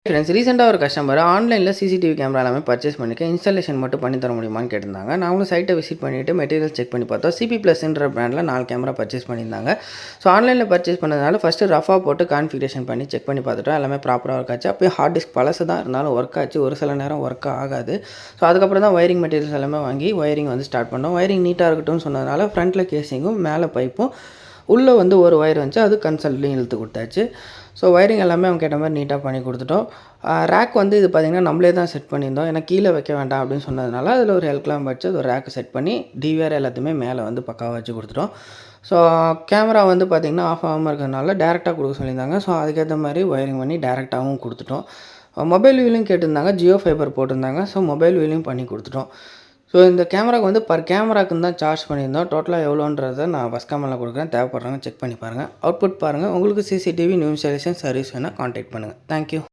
Friends ரீசெண்டாக ஒரு customer ஆன்லைனில் சிசிடிவி கேமரா எல்லாமே பர்ச்சேஸ் பண்ணிக்க இன்ஸ்டாலேஷன் மட்டும் பண்ணி தர முடியுமான்னு கேட்டிருந்தாங்க. நாங்களும் சைட்டை விசிட் பண்ணிவிட்டு மெட்டீரியல் செக் பண்ணி பார்த்தோம். சிபி ப்ளஸ்ன்ற பிராண்டில் 4 கேமரா பர்ச்சேஸ் பண்ணியிருந்தாங்க. ஸோ ஆன்லைனில் பர்ச்சேஸ் பண்ணதுனால ஃபஸ்ட்டு ரஃபாக போட்டு கான்ஃபிகரேஷன் பண்ணி செக் பண்ணி பார்த்துட்டோம். எல்லாமே ப்ராப்பராக ஒர்க் ஆச்சு. அப்போயும் ஹார்ட் டிஸ்க் பழசு தான் இருந்தாலும் ஒர்க் ஆச்சு. ஒரு சில நேரம் ஒர்க் ஆகாது. ஸோ அதுக்கப்புறம் தான் ஒயரிங் மெட்டீரியல்ஸ் எல்லாமே வாங்கி ஒயரிங் வந்து ஸ்டார்ட் பண்ணோம். ஒயரிங் நீட்டாக இருக்கட்டும்னு சொன்னதுனால ஃப்ரண்ட்டில் கேசிங்கும் மேலே பைப்பும் உள்ளே வந்து ஒரு ஒயர் வந்துச்சு. அது கன்சல்ட்லையும் இழுத்து கொடுத்தாச்சு. ஸோ ஒயரிங் எல்லாமே அவங்க கேட்ட மாதிரி நீட்டாக பண்ணி கொடுத்துட்டோம். ரேக் வந்து இது பார்த்திங்கன்னா நம்மளே தான் செட் பண்ணியிருந்தோம். ஏன்னா கீழே வைக்க வேண்டாம் அப்படின்னு சொன்னதுனால அதில் ஒரு எல்க்லாம் வச்சு அது ஒரு ரேக்கு செட் பண்ணி டிவிஆர் எல்லாத்தையுமே மேலே வந்து பக்காவாக வச்சு கொடுத்துட்டோம். ஸோ கேமரா வந்து பார்த்திங்கன்னா ஆஃப் ஆகாமல் இருக்கிறதுனால டேரெக்டாக கொடுக்க சொல்லியிருந்தாங்க. ஸோ அதுக்கேற்ற மாதிரி ஒயரிங் பண்ணி டேரெக்டாகவும் கொடுத்துட்டோம். மொபைல் வீலையும் கேட்டிருந்தாங்க. ஜியோ ஃபைபர் போட்டிருந்தாங்க. ஸோ மொபைல் வீலையும் பண்ணி கொடுத்துட்டோம். ஸோ இந்த கேமராவுக்கு வந்து பர் கேமராக்குன்னு தான் சார்ஜ் பண்ணியிருந்தோம். டோட்டலாக எவ்வளோன்றதை நான் ஃபஸ்ட் கமெண்ட்டில் கொடுக்குறேன். தேவைப்படுறவங்க செக் பண்ணி பாருங்கள். அவுட்புட் பாருங்கள். உங்களுக்கு சிசிடிவி நியூ இன்ஸ்டாலேஷன் சர்வீஸ் வேணால் கான்டாக்ட் பண்ணுங்கள். தேங்க்யூ.